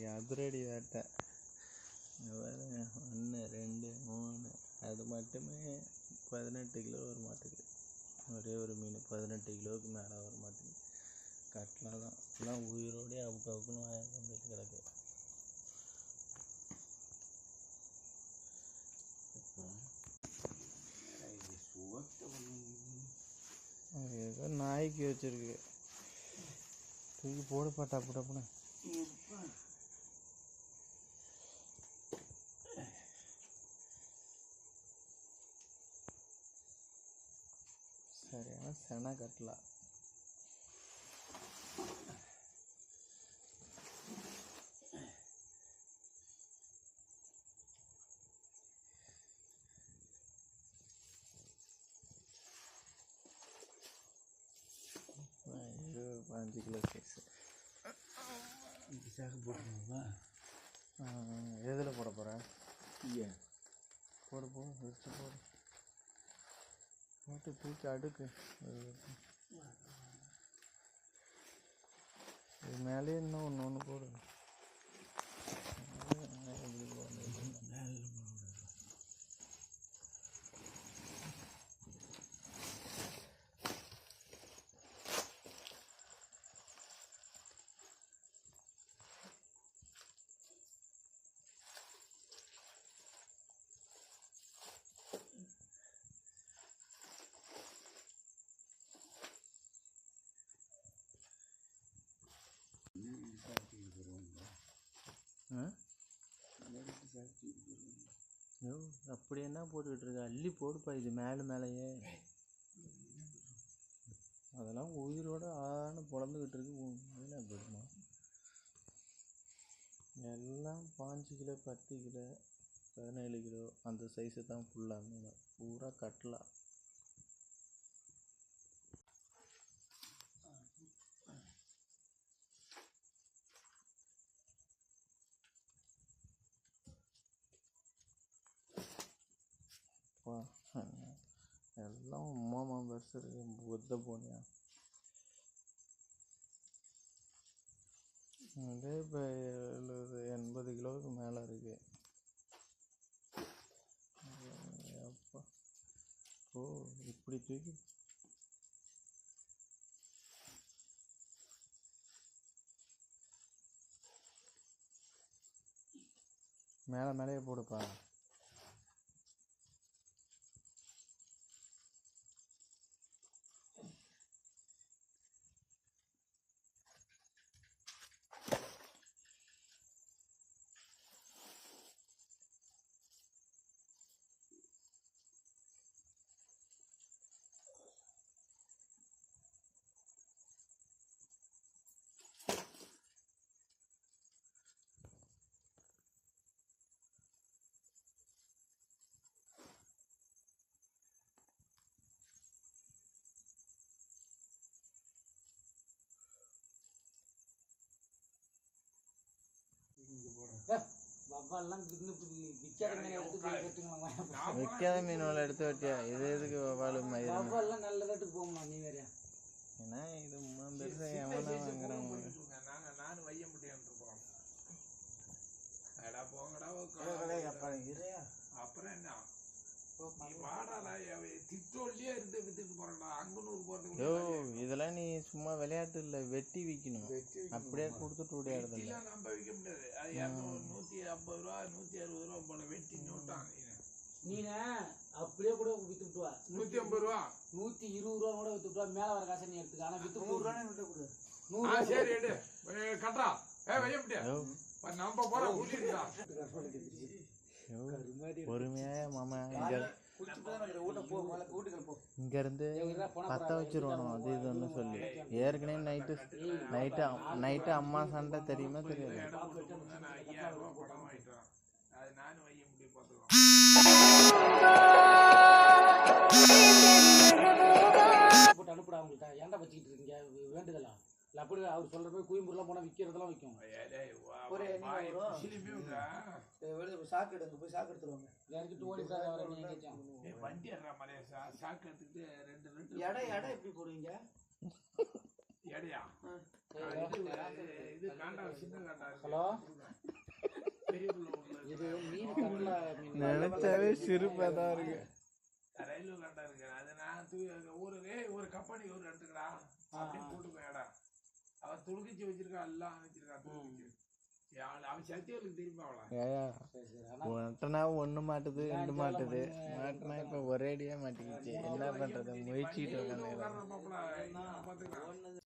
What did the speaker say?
இன்னைக்கு அதிரடி வேட்டை. 1 2 3 அது மட்டுமே 18 கிலோ வர மாட்டேங்குது. ஒரே ஒரு மீன் 18 கிலோவுக்கு மேலே வர மாட்டேங்குது. கட்லா தான் எல்லாம் உயிரோடே அவுக்குன்னு வந்துட்டு கிடக்கு. ஏதோ நாய்க்கு வச்சிருக்கு. தூக்கி போடு பாட்டா டப்புன்னு. சரியான சென கட்டலா. இது 5 கிலோ சைஸு. சாக்கு போட்டுருந்தா எதில் போட போகிறேன்? போடு வச்சு போட்டு தூக்கி அடுக்கு. இது மேலே இன்னும் ஒன்று போடு. அப்படி என்ன போட்டுக்கிட்டு இருக்க? அள்ளி போடுப்பா. இது மேலேயே அதெல்லாம் உயிரோட பொழந்துக்கிட்டு இருக்கு. என்ன போடுமா? எல்லாம் 5 கிலோ 10 கிலோ 17 கிலோ அந்த சைஸு தான் ஃபுல்லாக மீன். பூரா கட்லா. எல்லாம் உமாமா பஸ் இருக்கு. புத்த போனியா? அதே இப்போ 70-80 கிலோவுக்கு மேலே இருக்கு. அப்பா இப்படி தூக்கி மேலேயே போடுப்பா. விற்காத மீன் எடுத்து வட்டியா? இது எதுக்கு வவாலு மயிரம்? ஏன்னா இது பெருசா எவனா வாங்குறாங்க. அப்புறம் என்ன இதெல்லாம் நீ சும்மா விளையாட்டு இல்ல, வெட்டி விக்கணும். அப்படியே கொடுத்துட்டு விளையாடுறது இல்ல. நம்ம விற்க முடியாது. அது 150 ரூபா 160 ரூபா போல வெட்டி நோட்டான். நீ அப்படியே கூட வித்துட்டு வா. 150 ரூபா 120 ரூபா கூட வித்துட்டு வா. மேல வர காசை நீ எடுத்துக்க. ஆனா வித்து 100 ரூபாய் விட்டு கொடு. 100. சரி எடு கட்டா. வைய முடியாது. நம்ம போற ஊட்டிடா. பொறுமையா மாமா இங்க இருந்து பத்த வச்சிருவானோ அது இதுன்னு சொல்லி. ஏற்கனவே நைட்டு அம்மா சண்டை தெரியுமா தெரியாது? அனுப்புடா. அவங்கள்ட்ட ஏன்டா வச்சுக்கிட்டு இருக்கீங்க? வேண்டுதலா அப்படி அவர் சொல்ற போய் குயம்பூர்லாம் போனா விற்கிறதெல்லாம் விற்கும். சாக்கு எடுங்க, போய் சாக்கு எடுத்துருவாங்க. யாருக்கிட்ட ஓடிட்டாரு அவரை? வண்டி சாக்கு எடுத்துக்கிட்டு 2 எடை எப்படி போடுவீங்க? எடையா இது காண்டா சின்ன காண்டா ஹலோ பெரிய புள்ள ஒண்ணு இது மீன் கட்லா மீன் நினைச்சாவே சிரிப்பா தான் இருக்கு. ரயில்வே காண்டா இருக்கு. அது நான் ஒரு கம்பெனி ஒரு எடுத்துக்கிறா அப்படின்னு கூட்டு போயடா. அவன் துணுக்கிச்சு வச்சிருக்கா எல்லாம் வச்சிருக்கான் துணுக்கிச்சு. அவன் சத்தியவர்களுக்கு தெரியுமா அவளா? ஏயா சரி சரி ஆனா ஒன்றுனா ஒன்று மாட்டுது ரெண்டு மாட்டுது மாட்டினா இப்போ ஒரேடியாக மாட்டிக்கிச்சு. என்ன பண்ணுறது முயற்சிட்டு உட்காந்து உட்கார்ற மாப்பிள பார்த்துக்கலாம்.